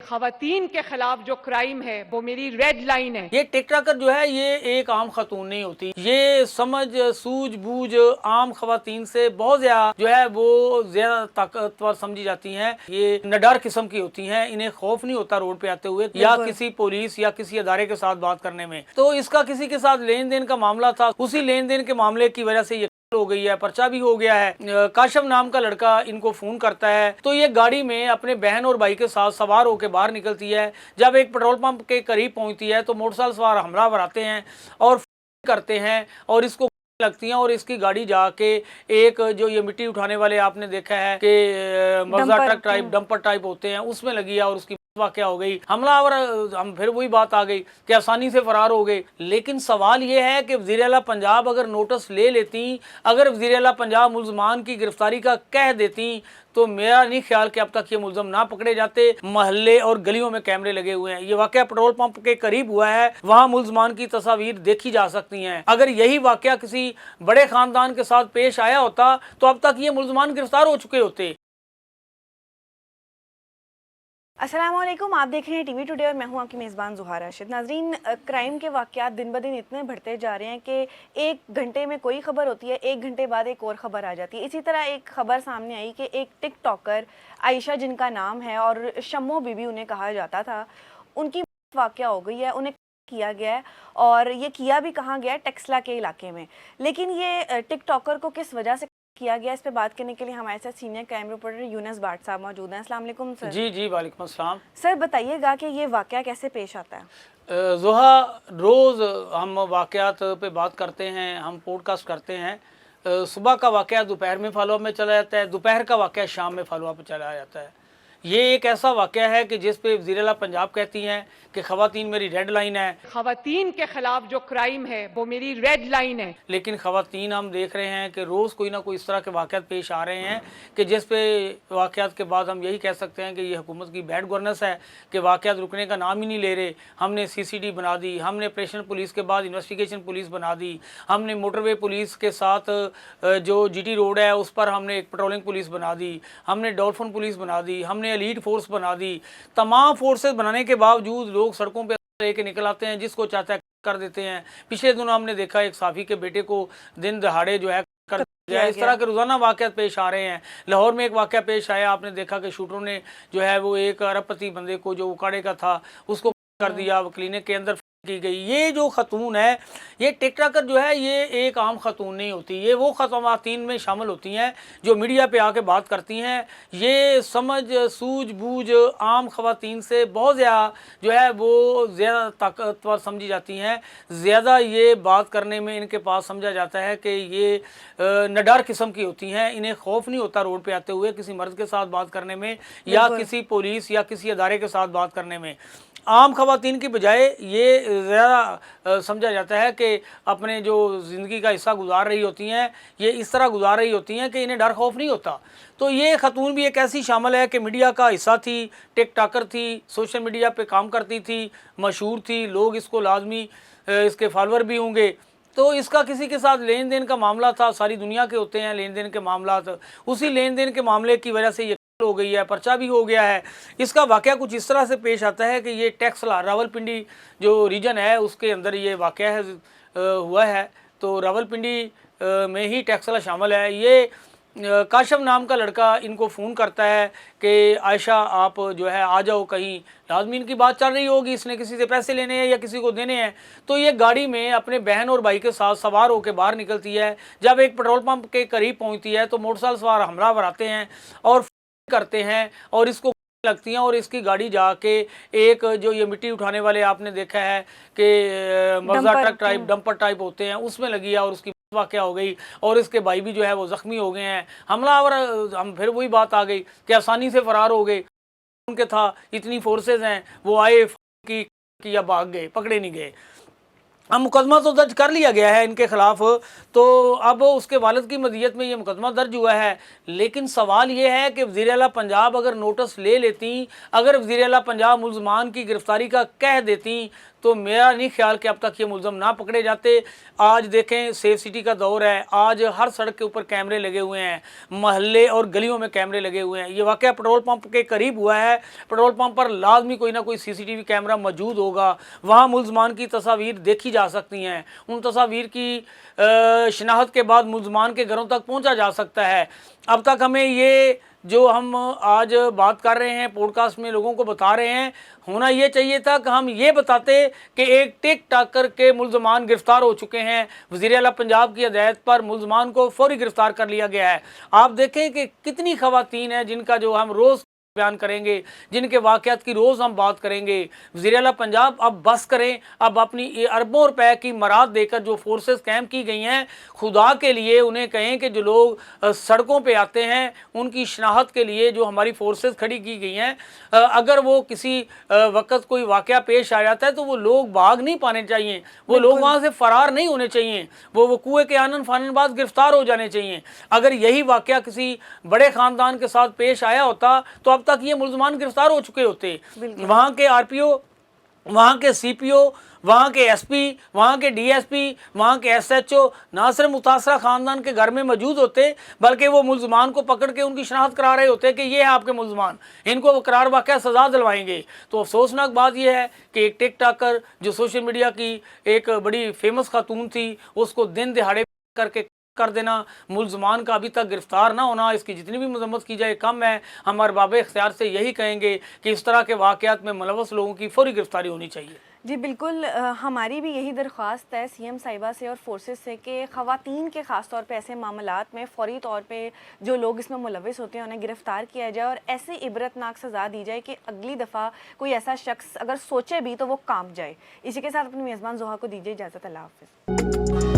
खवातीन के खिलाफ जो क्राइम है वो मेरी रेड लाइन है। ये टिकटॉकर जो है ये एक आम खातून नहीं होती, ये समझ सूझबूझ आम खवातीन से बहुत ज्यादा जो है वो ज्यादा ताकतवर समझी जाती हैं। ये निडर किस्म की होती हैं, इन्हें खौफ नहीं होता रोड पे आते हुए या किसी पुलिस या किसी अदारे के साथ बात करने में। तो इसका किसी के साथ लेन देन का मामला था, उसी लेन देन के मामले की वजह से ये हो गई है, पर्चा भी हो गया है। काशम नाम का लड़का इनको फोन करता है तो ये गाड़ी में अपने बहन और भाई के साथ सवार होकर बाहर निकलती है। जब एक पेट्रोल पंप के करीब पहुंचती है तो मोटरसाइकिल सवार हमलावर आते हैं और करते हैं और इसको लगती हैं और इसकी गाड़ी जाके एक जो ये मिट्टी उठाने वाले आपने देखा है कि मर्जा ट्रक टाइप डंपर टाइप होते हैं उसमें लगी है और उसकी वाकया हो गई। हमलावर हम फिर वही बात आ गई कि आसानी से फरार हो गए। लेकिन सवाल ये है कि वज़ीर आला पंजाब अगर नोटिस ले लेती, अगर वज़ीर आला पंजाब मुल्ज़मान की गिरफ्तारी का कह देती तो मेरा नहीं ख्याल कि अब तक ये मुल्ज़म ना पकड़े जाते। महल्ले और गलियों में कैमरे लगे हुए हैं। ये वाकया पेट्रोल पंप के करीब हुआ है, वहाँ मुल्ज़मान की तस्वीर देखी जा सकती हैं। अगर यही वाकया किसी बड़े खानदान के साथ पेश आया होता तो अब तक ये मुल्ज़मान गिरफ्तार हो चुके होते। अस्सलामुअलैकुम, आप देख रहे हैं टीवी टुडे और मैं हूं आपकी मेज़बान ज़ुहारा राशिद। नाज़रीन, क्राइम के वाक़यात दिन ब दिन इतने बढ़ते जा रहे हैं कि एक घंटे में कोई ख़बर होती है, एक घंटे बाद एक और ख़बर आ जाती है। इसी तरह एक ख़बर सामने आई कि एक टिकटॉकर आयशा जिनका नाम है और शम्मो बीबी उन्हें कहा जाता था, उनकी वाक़या हो गई है, उन्हें किया गया है और ये किया भी कहाँ गया है, टेक्सला के इलाके में। लेकिन ये टिकटॉकर को किस वजह से किया गया, इस पे बात करने के लिए हमारे साथ सीनियर क्राइम रिपोर्टर यूनस बाट साहब मौजूद हैं। अस्सलाम वालेकुम सर। जी वालेकुम अस्सलाम। सर बताइएगा कि ये वाकया कैसे पेश आता है। ज़ुहा, रोज़ हम वाकयात पे बात करते हैं, हम पॉडकास्ट करते हैं। सुबह का वाकया दोपहर में फॉलोअप में चला जाता है, दोपहर का वाकया शाम में फॉलोअप में चला जाता है। ये एक ऐसा वाकया है कि जिस पे वज़ीर आला पंजाब कहती हैं कि खवातीन मेरी रेड लाइन है। खवातीन के खिलाफ जो क्राइम है वो मेरी रेड लाइन है। लेकिन खवातीन हम देख रहे हैं कि रोज़ कोई ना कोई इस तरह के वाकयात पेश आ रहे हैं कि जिस पे वाकयात के बाद हम यही कह सकते हैं कि ये हुकूमत की बैड गवर्नेंस है कि वाकयात रुकने का नाम ही नहीं ले रहे। हमने CCD बना दी, हमने ऑपरेशन पुलिस के बाद इन्वेस्टिगेशन पुलिस बना दी, हमने मोटरवे पुलिस के साथ जो GT रोड है उस पर हमने एक पेट्रोलिंग पुलिस बना दी, हमने डॉल्फिन पुलिस बना दी, हमने एलीट फोर्स बना दी। तमाम फोर्सेस बनाने के बावजूद लोग सड़कों पे लेके निकल आते हैं, जिसको चाहता है कर देते हैं। पिछले दिनों हमने देखा एक साफ़ी के बेटे को दिन दहाड़े जो है कर दिया। इस तरह के रोज़ाना वाक़यात पेश आ रहे हैं। लाहौर में एक वाक़या पेश आया, आपने देखा कि शूटरों ने जो है वो एक अरबपति बंदे को जो उकाड़े का था उसको कर दिया, क्लिनिक के अंदर की गई। ये जो खतून है, ये टिकटॉकर जो है ये एक आम खतून नहीं होती, ये वो खवातीन में शामिल होती हैं जो मीडिया पे आके बात करती हैं। ये समझ सूझबूझ आम खवातीन से बहुत ज़्यादा जो है वो ज़्यादा ताकतवर समझी जाती हैं। ज़्यादा ये बात करने में इनके पास समझा जाता है कि ये निडर किस्म की होती हैं, इन्हें खौफ नहीं होता रोड पे आते हुए किसी मर्द के साथ बात करने में या किसी पुलिस या किसी अदारे के साथ बात करने में। आम खवातीन की बजाय ये ज़्यादा समझा जाता है कि अपने जो ज़िंदगी का हिस्सा गुजार रही होती हैं, ये इस तरह गुजार रही होती हैं कि इन्हें डर खौफ नहीं होता। तो ये खतून भी एक ऐसी शामिल है कि मीडिया का हिस्सा थी, टिकटॉकर थी, सोशल मीडिया पे काम करती थी, मशहूर थी, लोग इसको लाजमी इसके फॉलोअर भी होंगे। तो इसका किसी के साथ लेन देन का मामला था, सारी दुनिया के होते हैं लेन देन के मामला, उसी लेन देन के मामले की वजह से ये हो गई है, पर्चा भी हो गया है। इसका वाकया कुछ इस तरह से पेश आता है कि ये टेक्सला रावलपिंडी जो रीजन है उसके अंदर ये वाकया है हुआ है। तो रावलपिंडी में ही टेक्सला शामिल है। ये काशम नाम का लड़का इनको फ़ोन करता है कि आयशा आप जो है आ जाओ कहीं, लाजमी इनकी बात चल रही होगी, इसने किसी से पैसे लेने हैं या किसी को देने हैं। तो ये गाड़ी में अपने बहन और भाई के साथ सवार होकर बाहर निकलती है। जब एक पेट्रोल पंप के करीब पहुंचती है तो मोटरसाइकिल सवार हमलावर आते हैं और करते हैं और इसको लगती हैं और इसकी गाड़ी जाके एक जो ये मिट्टी उठाने वाले आपने देखा है कि मर्जा ट्रक टाइप डंपर टाइप होते हैं उसमें लगी है और उसकी वाकया हो गई और इसके भाई भी जो है वो ज़ख्मी हो गए हैं। हमलावर हम फिर वही बात आ गई कि आसानी से फरार हो गए। उनके था इतनी फोर्सेस हैं, वो आए की या भाग गए, पकड़े नहीं गए। अब मुकदमा तो दर्ज कर लिया गया है इनके ख़िलाफ़, तो अब उसके वालिद की मदीयत में ये मुकदमा दर्ज हुआ है। लेकिन सवाल ये है कि वज़ीर आला पंजाब अगर नोटिस ले लेती, अगर वज़ीर आला पंजाब मुल्ज़मान की गिरफ़्तारी का कह देती तो मेरा नहीं ख्याल कि अब तक ये मुलज़म ना पकड़े जाते। आज देखें सेफ सिटी का दौर है, आज हर सड़क के ऊपर कैमरे लगे हुए हैं, महल्ले और गलियों में कैमरे लगे हुए हैं। ये वाक़या पेट्रोल पंप के करीब हुआ है, पेट्रोल पंप पर लाजमी कोई ना कोई CCTV कैमरा मौजूद होगा, वहाँ मुलज़मान की तस्वीर देखी जा सकती हैं, उन तस्वीर की शनाख्त के बाद मुलज़मान के घरों तक पहुँचा जा सकता है। अब तक हमें ये जो हम आज बात कर रहे हैं पॉडकास्ट में लोगों को बता रहे हैं, होना ये चाहिए था कि हम ये बताते कि एक टिक टाकर के मुलज़मान गिरफ़्तार हो चुके हैं। वज़ीर आला पंजाब की हिदायत पर मुलज़मान को फौरी गिरफ़्तार कर लिया गया है। आप देखें कि कितनी ख़वातीन हैं जिनका जो हम रोज़ बयान करेंगे, जिनके वाक़यात की रोज़ हम बात करेंगे। वज़ीर आला पंजाब अब बस करें, अब अपनी ये अरबों रुपए की मराद देकर जो फोर्सेस कैंप की गई हैं, खुदा के लिए उन्हें कहें कि जो लोग सड़कों पे आते हैं उनकी शनाख्त के लिए जो हमारी फोर्सेस खड़ी की गई हैं, अगर वो किसी वक्त कोई वाक़या पेश आ जाता है तो वो लोग भाग नहीं पाने चाहिए, वो लोग वहाँ से फ़रार नहीं होने चाहिए, वो वकूए के आनन फानन बाद गिरफ़्तार हो जाने चाहिए। अगर यही वाक़या किसी बड़े ख़ानदान के साथ पेश आया होता तो अब तक ये मुलज़मान गिरफ़्तार हो चुके होते। वहाँ के RPO, वहाँ के CPO, वहाँ के SP, वहाँ के DSP, वहाँ के SHO ना सिर्फ मुतासरा ख़ानदान के घर में मौजूद होते, बल्कि वो मुलज़मान को पकड़ के उनकी शनाख्त करा रहे होते कि ये है आपके मुलज़मान, इनको वो करार वाक़या सज़ा दिलवाएंगे। तो अफसोसनाक बात यह है कि एक टिक टाकर जो सोशल मीडिया की एक बड़ी फेमस खातून थी, उसको दिन दिहाड़े करके कर देना, मुलज़मान का अभी तक गिरफ़्तार ना होना, इसकी जितनी भी मजम्मत की जाए कम है। हम अरबाब इख्तियार से यही कहेंगे कि इस तरह के वाक़यात में मुलव्वस लोगों की फौरी गिरफ़्तारी होनी चाहिए। जी बिल्कुल, हमारी भी यही दरख्वास्त है CM साहिबा से और फोर्सेस से कि ख़वातीन के ख़ास तौर पे ऐसे मामलात में फ़ौरी तौर पे जो लोग इसमें मुलव्वस होते हैं उन्हें गिरफ़्तार किया जाए और ऐसी इबरतनाक सज़ा दी जाए कि अगली दफ़ा कोई ऐसा शख्स अगर सोचे भी तो वो काम जाए। इसी के साथ अपनी मेज़बान ज़ोहा को दीजिए इजाज़त। अल्लाह हाफ़िज़।